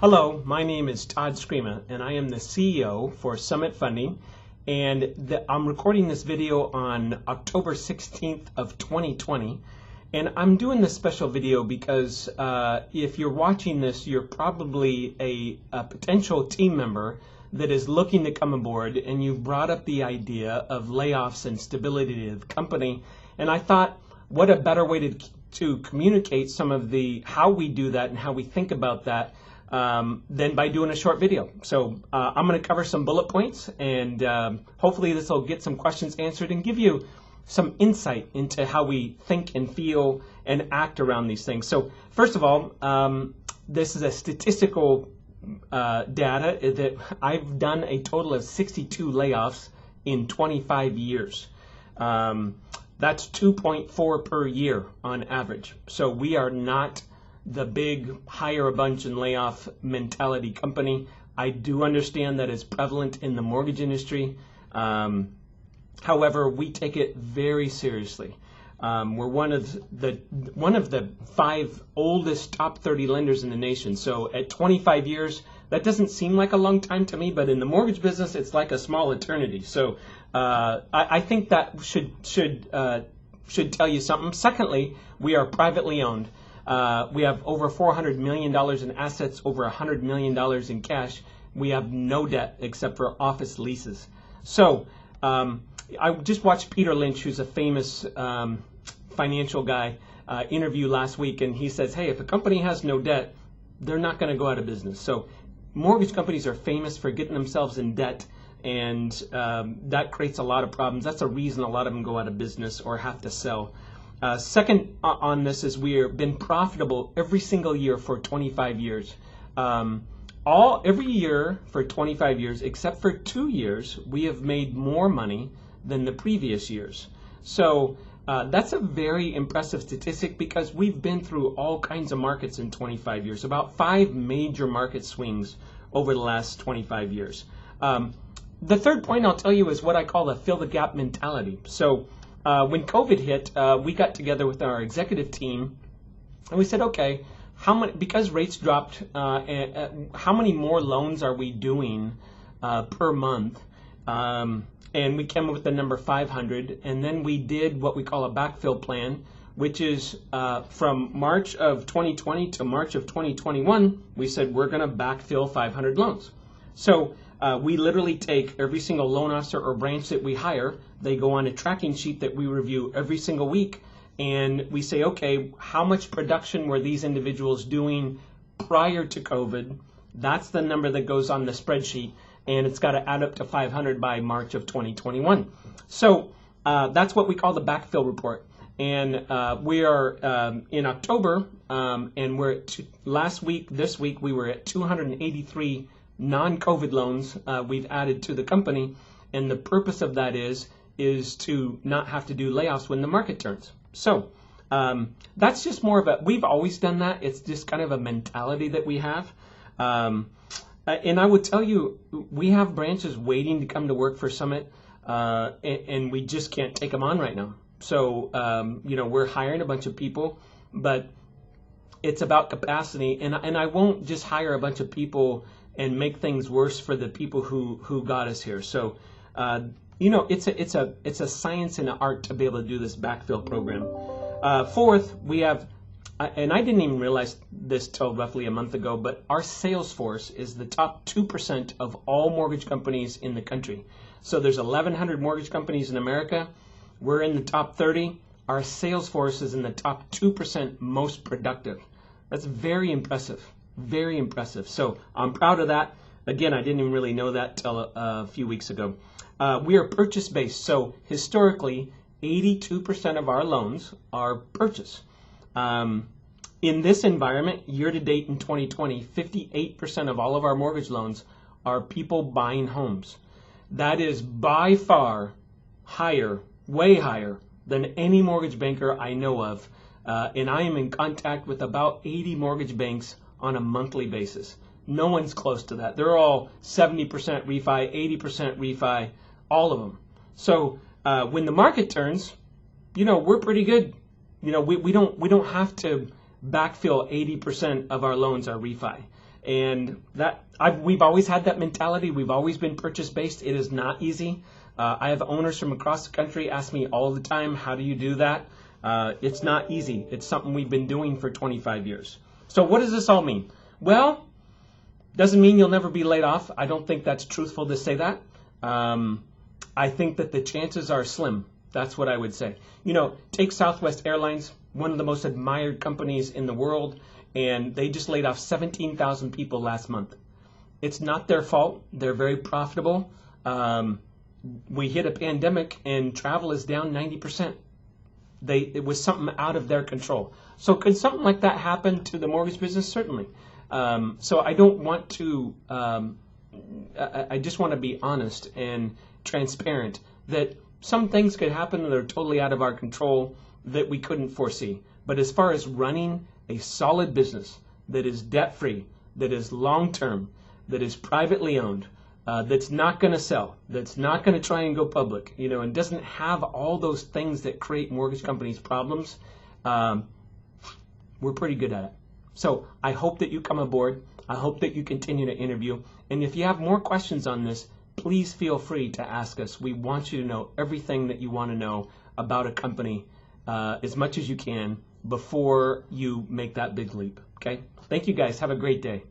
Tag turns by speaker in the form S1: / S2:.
S1: Hello, my name is Todd Scrima, and I am the CEO for Summit Funding. And I'm recording this video on October 16th of 2020. And I'm doing this special video because if you're watching this, you're probably a potential team member that is looking to come aboard, and you've brought up the idea of layoffs and stability of the company. And I thought, what a better way to communicate some of how we do that and how we think about that than by doing a short video. So I'm going to cover some bullet points, and hopefully this will get some questions answered and give you some insight into how we think and feel and act around these things. So first of all, this is a statistical data that I've done a total of 62 layoffs in 25 years. That's 2.4 per year on average. So we are not the big hire a bunch and layoff mentality company. I do understand that it's prevalent in the mortgage industry. However, we take it very seriously. We're one of the 5 oldest top 30 lenders in the nation. So at 25 years, that doesn't seem like a long time to me, but in the mortgage business, it's like a small eternity. So I think that should tell you something. Secondly, we are privately owned. We have over $400 million in assets, over $100 million in cash. We have no debt except for office leases. So I just watched Peter Lynch, who's a famous financial guy, interview last week, and he says, hey, if a company has no debt, they're not going to go out of business. So mortgage companies are famous for getting themselves in debt, and that creates a lot of problems. That's a reason a lot of them go out of business or have to sell. Second on this is we've been profitable every single year for 25 years. Every year for 25 years, except for 2 years, we have made more money than the previous years. So that's a very impressive statistic because we've been through all kinds of markets in 25 years, about 5 major market swings over the last 25 years. The third point I'll tell you is what I call the fill the gap mentality. So when COVID hit, we got together with our executive team and we said, okay, because rates dropped, how many more loans are we doing per month? And we came up with the number 500, and then we did what we call a backfill plan, which is from March of 2020 to March of 2021, we said we're going to backfill 500 loans. So we literally take every single loan officer or branch that we hire, they go on a tracking sheet that we review every single week, and we say, okay, how much production were these individuals doing prior to COVID? That's the number that goes on the spreadsheet, and it's got to add up to 500 by March of 2021. So that's what we call the backfill report. And we are in October, and we're this week, we were at 283 non-COVID loans we've added to the company, and the purpose of that is to not have to do layoffs when the market turns. So that's just more of we've always done that. It's just kind of a mentality that we have. And I would tell you, we have branches waiting to come to work for Summit, and we just can't take them on right now. So, we're hiring a bunch of people, but it's about capacity, and I won't just hire a bunch of people and make things worse for the people who got us here. So, it's a science and an art to be able to do this backfill program. Fourth, we have, and I didn't even realize this till roughly a month ago, but our sales force is the top 2% of all mortgage companies in the country. So there's 1,100 mortgage companies in America. We're in the top 30. Our sales force is in the top 2% most productive. That's very impressive. Very impressive. So I'm proud of that. Again, I didn't even really know that till a few weeks ago. We are purchase-based. So historically, 82% of our loans are purchase. In this environment, year-to-date in 2020, 58% of all of our mortgage loans are people buying homes. That is by far higher, way higher than any mortgage banker I know of. And I am in contact with about 80 mortgage banks on a monthly basis. No one's close to that. They're all 70% refi, 80% refi, all of them. So when the market turns, we're pretty good. We don't have to backfill 80% of our loans are refi. And we've always had that mentality. We've always been purchase-based. It is not easy. I have owners from across the country ask me all the time, how do you do that? It's not easy. It's something we've been doing for 25 years. So what does this all mean? Well, doesn't mean you'll never be laid off. I don't think that's truthful to say that. I think that the chances are slim. That's what I would say. You know, take Southwest Airlines, one of the most admired companies in the world, and they just laid off 17,000 people last month. It's not their fault. They're very profitable. We hit a pandemic and travel is down 90%. It was something out of their control. So could something like that happen to the mortgage business? Certainly. So I don't want to, I just want to be honest and transparent that some things could happen that are totally out of our control that we couldn't foresee. But as far as running a solid business that is debt-free, that is long-term, that is privately owned, that's not going to sell, that's not going to try and go public, you know, and doesn't have all those things that create mortgage companies' problems, we're pretty good at it. So I hope that you come aboard. I hope that you continue to interview. And if you have more questions on this, please feel free to ask us. We want you to know everything that you want to know about a company as much as you can before you make that big leap. Okay? Thank you guys. Have a great day.